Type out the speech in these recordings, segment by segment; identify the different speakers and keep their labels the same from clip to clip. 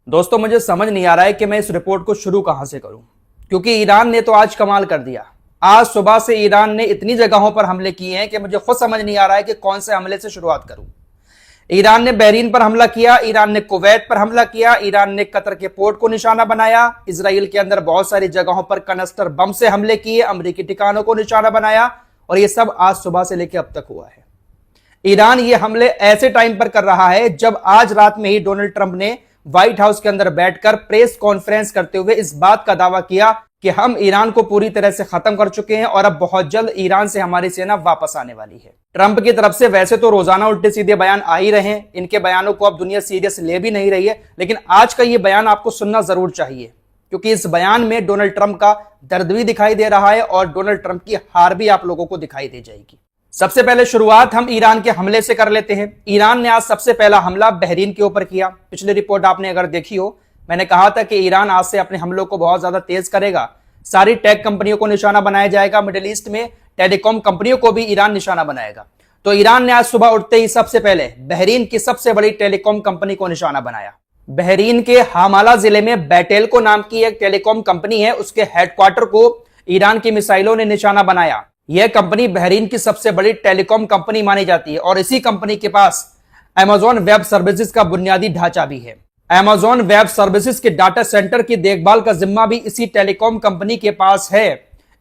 Speaker 1: दोस्तों मुझे समझ नहीं आ रहा है कि मैं इस रिपोर्ट को शुरू कहां से करूं, क्योंकि ईरान ने तो आज कमाल कर दिया। आज सुबह से ईरान ने इतनी जगहों पर हमले किए हैं कि मुझे खुद समझ नहीं आ रहा है कि कौन से हमले से शुरुआत करूं। ईरान ने बहरीन पर हमला किया, ईरान ने कुवैत पर हमला किया, ईरान ने कतर के पोर्ट को निशाना बनाया, इसराइल के अंदर बहुत सारी जगहों पर कनस्टर बम से हमले किए, अमेरिकी ठिकानों को निशाना बनाया, और यह सब आज सुबह से लेकर अब तक हुआ है। ईरान ये हमले ऐसे टाइम पर कर रहा है जब आज रात में ही डोनाल्ड ट्रंप ने व्हाइट हाउस के अंदर बैठकर प्रेस कॉन्फ्रेंस करते हुए इस बात का दावा किया कि हम ईरान को पूरी तरह से खत्म कर चुके हैं और अब बहुत जल्द ईरान से हमारी सेना वापस आने वाली है। ट्रंप की तरफ से वैसे तो रोजाना उल्टे सीधे बयान आ ही रहे हैं, इनके बयानों को अब दुनिया सीरियस ले भी नहीं रही है, लेकिन आज का ये बयान आपको सुनना जरूर चाहिए, क्योंकि इस बयान में डोनाल्ड ट्रंप का दर्द भी दिखाई दे रहा है और डोनाल्ड ट्रंप की हार भी आप लोगों को दिखाई दे जाएगी। सबसे पहले शुरुआत हम ईरान के हमले से कर लेते हैं। ईरान ने आज सबसे पहला हमला बहरीन के ऊपर किया। पिछली रिपोर्ट आपने अगर देखी हो, मैंने कहा था कि ईरान आज से अपने हमलों को बहुत ज्यादा तेज करेगा, सारी टेक कंपनियों को निशाना बनाया जाएगा, मिडिल ईस्ट में टेलीकॉम कंपनियों को भी ईरान निशाना बनाएगा। तो ईरान ने आज सुबह उठते ही सबसे पहले बहरीन की सबसे बड़ी टेलीकॉम कंपनी को निशाना बनाया। बहरीन के हामाला जिले में बैटेलको नाम की एक टेलीकॉम कंपनी है, उसके हेडक्वार्टर को ईरान की मिसाइलों ने निशाना बनाया। यह कंपनी बहरीन की सबसे बड़ी टेलीकॉम कंपनी मानी जाती है और इसी कंपनी के पास अमेज़न वेब सर्विसेज का बुनियादी ढांचा भी है। अमेज़न वेब सर्विसेज के डाटा सेंटर की देखभाल का जिम्मा भी इसी टेलीकॉम कंपनी के पास है।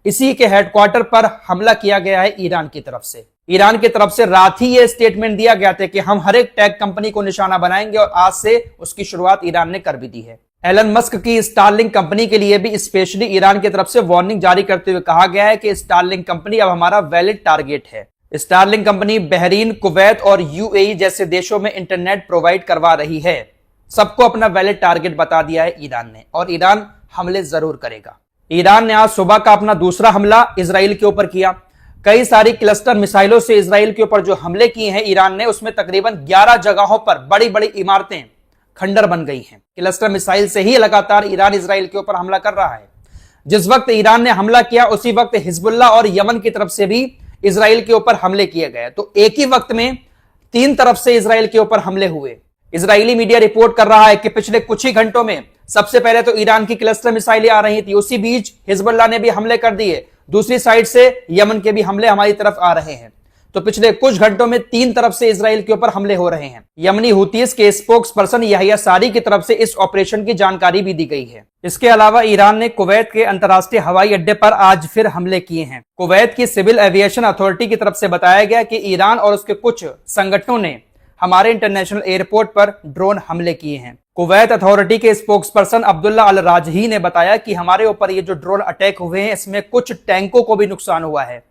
Speaker 1: इसी के हेडक्वार्टर पर हमला किया गया है ईरान की तरफ से। ईरान की तरफ से रात ही यह स्टेटमेंट दिया गया था कि हम हर एक टेक कंपनी को निशाना बनाएंगे और आज से उसकी शुरुआत ईरान ने कर भी दी है। एलन मस्क की स्टारलिंक कंपनी के लिए भी स्पेशली ईरान की तरफ से वार्निंग जारी करते हुए कहा गया है कि स्टारलिंक कंपनी अब हमारा वैलिड टारगेट है। स्टारलिंक कंपनी बहरीन, कुवैत और यूएई जैसे देशों में इंटरनेट प्रोवाइड करवा रही है। सबको अपना वैलिड टारगेट बता दिया है ईरान ने, और ईरान हमले जरूर करेगा। ईरान ने आज सुबह का अपना दूसरा हमला इजराइल के ऊपर किया। कई सारी क्लस्टर मिसाइलों से इजराइल के ऊपर जो हमले किए हैं ईरान ने, उसमें तकरीबन 11 जगहों पर बड़ी बड़ी इमारतें खंडर बन गई हैं। क्लस्टर मिसाइल से ही लगातार ईरान इजराइल के ऊपर हमला कर रहा है। जिस वक्त ईरान ने हमला किया उसी वक्त हिजबुल्लाह और यमन की तरफ से भी इजराइल के ऊपर हमले किए गए। तो एक ही वक्त में 3 तरफ से इजराइल के ऊपर हमले हुए। इजरायली मीडिया रिपोर्ट कर रहा है कि पिछले कुछ ही घंटों में सबसे पहले तो ईरान की क्लस्टर मिसाइलें आ रही थी, उसी बीच हिजबुल्लाह ने भी हमले कर दिए, दूसरी साइड से यमन के भी हमले हमारी तरफ आ रहे हैं। तो पिछले कुछ घंटों में 3 तरफ से इजराइल के ऊपर हमले हो रहे हैं। यमनी हुतीस के स्पोक्स पर्सन याहिया सारी की तरफ से इस ऑपरेशन की जानकारी भी दी गई है। इसके अलावा ईरान ने कुवैत के अंतर्राष्ट्रीय हवाई अड्डे पर आज फिर हमले किए हैं। कुवैत की सिविल एविएशन अथॉरिटी की तरफ से बताया गया कि ईरान और उसके कुछ संगठनों ने हमारे इंटरनेशनल एयरपोर्ट पर ड्रोन हमले किए हैं। कुवैत अथॉरिटी के स्पोक्स पर्सन अब्दुल्ला अल राजही ने बताया कि हमारे ऊपर ये जो ड्रोन अटैक हुए हैं इसमें कुछ टैंकों को भी नुकसान हुआ है।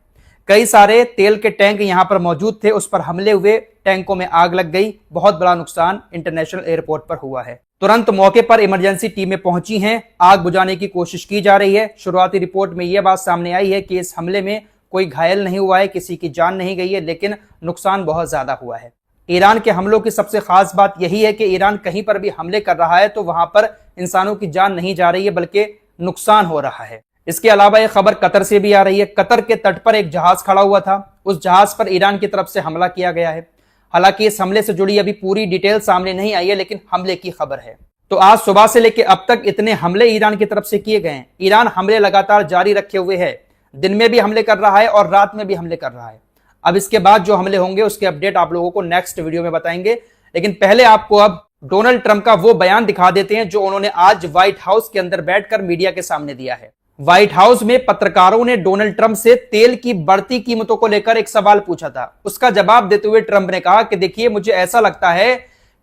Speaker 1: कई सारे तेल के टैंक यहां पर मौजूद थे, उस पर हमले हुए, टैंकों में आग लग गई, बहुत बड़ा नुकसान इंटरनेशनल एयरपोर्ट पर हुआ है। तुरंत मौके पर इमरजेंसी टीमें पहुंची हैं, आग बुझाने की कोशिश की जा रही है। शुरुआती रिपोर्ट में यह बात सामने आई है कि इस हमले में कोई घायल नहीं हुआ है, किसी की जान नहीं गई है, लेकिन नुकसान बहुत ज्यादा हुआ है। ईरान के हमलों की सबसे खास बात यही है कि ईरान कहीं पर भी हमले कर रहा है तो वहां पर इंसानों की जान नहीं जा रही है, बल्कि नुकसान हो रहा है। इसके अलावा एक खबर कतर से भी आ रही है। कतर के तट पर एक जहाज खड़ा हुआ था, उस जहाज पर ईरान की तरफ से हमला किया गया है। हालांकि इस हमले से जुड़ी अभी पूरी डिटेल सामने नहीं आई है, लेकिन हमले की खबर है। तो आज सुबह से लेकर अब तक इतने हमले ईरान की तरफ से किए गए हैं। ईरान हमले लगातार जारी रखे हुए है, दिन में भी हमले कर रहा है और रात में भी हमले कर रहा है। अब इसके बाद जो हमले होंगे उसके अपडेट आप लोगों को नेक्स्ट वीडियो में बताएंगे, लेकिन पहले आपको अब डोनाल्ड ट्रंप का वो बयान दिखा देते हैं जो उन्होंने आज व्हाइट हाउस के अंदर बैठकर मीडिया के सामने दिया है। व्हाइट हाउस में पत्रकारों ने डोनाल्ड ट्रंप से तेल की बढ़ती कीमतों को लेकर एक सवाल पूछा था। उसका जवाब देते हुए ट्रंप ने कहा कि देखिए, मुझे ऐसा लगता है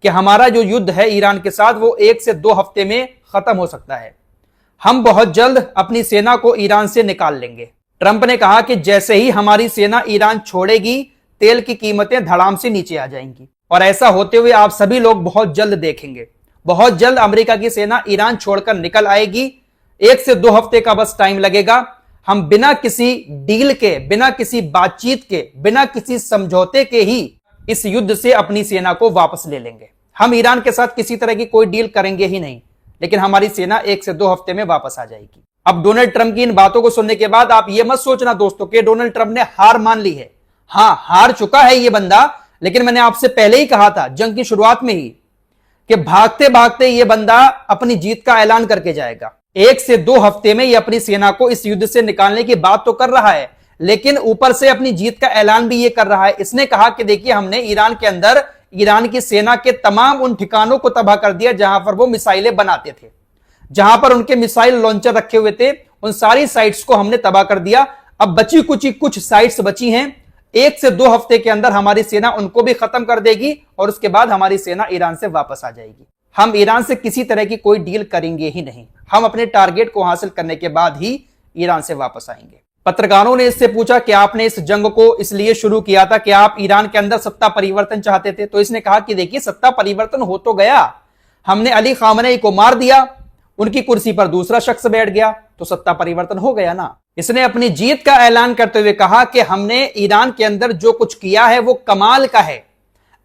Speaker 1: कि हमारा जो युद्ध है ईरान के साथ वो 1 से 2 हफ्ते में खत्म हो सकता है। हम बहुत जल्द अपनी सेना को ईरान से निकाल लेंगे। ट्रंप ने कहा कि जैसे ही हमारी सेना ईरान छोड़ेगी, तेल की कीमतें धड़ाम से नीचे आ जाएंगी, और ऐसा होते हुए आप सभी लोग बहुत जल्द देखेंगे। बहुत जल्द अमेरिका की सेना ईरान छोड़कर निकल आएगी। 1 से 2 हफ्ते का बस टाइम लगेगा। हम बिना किसी डील के, बिना किसी बातचीत के, बिना किसी समझौते के ही इस युद्ध से अपनी सेना को वापस ले लेंगे। हम ईरान के साथ किसी तरह की कोई डील करेंगे ही नहीं, लेकिन हमारी सेना 1 से 2 हफ्ते में वापस आ जाएगी। अब डोनाल्ड ट्रंप की इन बातों को सुनने के बाद आप ये मत सोचना दोस्तों कि डोनाल्ड ट्रंप ने हार मान ली है। हां, हार चुका है ये बंदा, लेकिन मैंने आपसे पहले ही कहा था जंग की शुरुआत में ही कि भागते भागते ये बंदा अपनी जीत का ऐलान करके जाएगा। 1 से 2 हफ्ते में ये अपनी सेना को इस युद्ध से निकालने की बात तो कर रहा है, लेकिन ऊपर से अपनी जीत का ऐलान भी ये कर रहा है। इसने कहा कि देखिए, हमने ईरान के अंदर ईरान की सेना के तमाम उन ठिकानों को तबाह कर दिया जहां पर वो मिसाइलें बनाते थे, जहां पर उनके मिसाइल लॉन्चर रखे हुए थे, उन सारी साइट्स को हमने तबाह कर दिया। अब बची कुछ कुछ साइट्स बची हैं, 1 से 2 हफ्ते के अंदर हमारी सेना उनको भी खत्म कर देगी और उसके बाद हमारी सेना ईरान से वापस आ जाएगी। हम ईरान से किसी तरह की कोई डील करेंगे ही नहीं, हम अपने टारगेट को हासिल करने के बाद ही ईरान से वापस आएंगे। पत्रकारों ने इससे पूछा कि आपने इस जंग को इसलिए शुरू किया था कि आप ईरान के अंदर सत्ता परिवर्तन चाहते थे? तो इसने कहा कि देखिए, सत्ता परिवर्तन हो तो गया, हमने अली खामनेई को मार दिया, उनकी कुर्सी पर दूसरा शख्स बैठ गया, तो सत्ता परिवर्तन हो गया ना। इसने अपनी जीत का ऐलान करते हुए कहा कि हमने ईरान के अंदर जो कुछ किया है वो कमाल का है,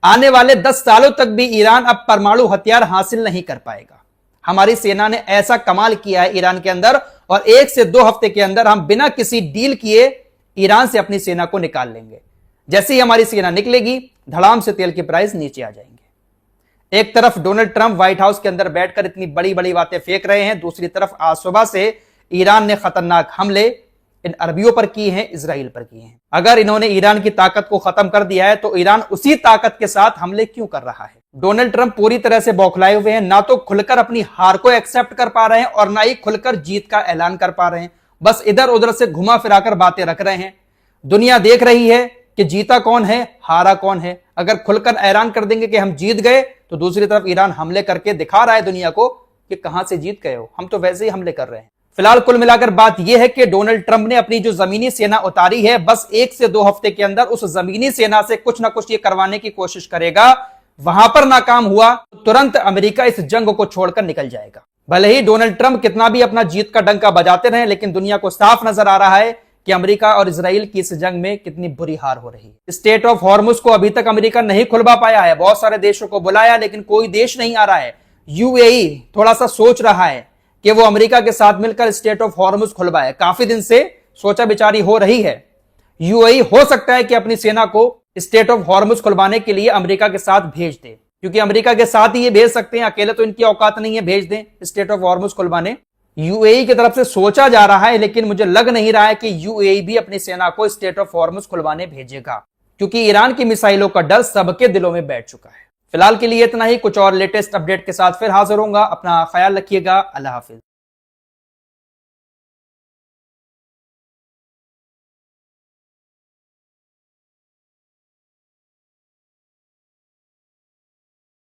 Speaker 1: आने वाले 10 सालों तक भी ईरान अब परमाणु हथियार हासिल नहीं कर पाएगा। हमारी सेना ने ऐसा कमाल किया है ईरान के अंदर, और 1 से 2 हफ्ते के अंदर हम बिना किसी डील किए ईरान से अपनी सेना को निकाल लेंगे। जैसे ही हमारी सेना निकलेगी, धड़ाम से तेल के प्राइस नीचे आ जाएंगे। एक तरफ डोनाल्ड ट्रंप व्हाइट हाउस के अंदर बैठकर इतनी बड़ी बड़ी बातें फेंक रहे हैं, दूसरी तरफ आज सुबह से ईरान ने खतरनाक हमले इन अरबियों पर किए हैं, इजराइल पर किए हैं। अगर इन्होंने ईरान की ताकत को खत्म कर दिया है तो ईरान उसी ताकत के साथ हमले क्यों कर रहा है? डोनाल्ड ट्रंप पूरी तरह से बौखलाए हुए हैं, ना तो खुलकर अपनी हार को एक्सेप्ट कर पा रहे हैं और ना ही खुलकर जीत का ऐलान कर पा रहे हैं। बस इधर उधर से घुमा फिराकर बातें रख रहे हैं। दुनिया देख रही है कि जीता कौन है, हारा कौन है। अगर खुलकर ऐलान कर देंगे कि हम जीत गए, तो दूसरी तरफ ईरान हमले करके दिखा रहा है दुनिया को कि कहां से जीत गए हो, हम तो वैसे ही हमले कर रहे हैं। फिलहाल कुल मिलाकर बात यह है कि डोनाल्ड ट्रंप ने अपनी जो जमीनी सेना उतारी है, बस 1 से 2 हफ्ते के अंदर उस जमीनी सेना से कुछ ना कुछ ये करवाने की कोशिश करेगा। वहां पर नाकाम हुआ तो तुरंत अमेरिका इस जंग को छोड़कर निकल जाएगा। भले ही डोनाल्ड ट्रंप कितना भी अपना जीत का डंका बजाते रहे, लेकिन दुनिया को साफ नजर आ रहा है कि अमेरिका और इजराइल की इस जंग में कितनी बुरी हार हो रही है। स्टेट ऑफ हॉर्मुज को अभी तक अमेरिका नहीं खुलवा पाया है, बहुत सारे देशों को बुलाया लेकिन कोई देश नहीं आ रहा है। यूएई थोड़ा सा सोच रहा है कि वो अमेरिका के साथ मिलकर स्टेट ऑफ हॉर्मुज खुलवाए, काफी दिन से सोचा विचारी हो रही है। यूएई हो सकता है कि अपनी सेना को स्टेट ऑफ हॉर्मुज खुलवाने के लिए अमेरिका के साथ भेज दे, क्योंकि अमेरिका के साथ ही ये भेज सकते हैं, अकेले तो इनकी औकात नहीं है भेज दें स्टेट ऑफ हॉर्मुज खुलवाने। यूएई की तरफ से सोचा जा रहा है, लेकिन मुझे लग नहीं रहा है कि यूएई भी अपनी सेना को स्टेट ऑफ हॉर्मुज खुलवाने भेजेगा, क्योंकि ईरान की मिसाइलों का डर सबके दिलों में बैठ चुका है। फिलहाल के लिए इतना ही, कुछ और लेटेस्ट अपडेट के साथ फिर हाजिर होऊंगा। अपना ख्याल रखिएगा। अल्लाह हाफिज।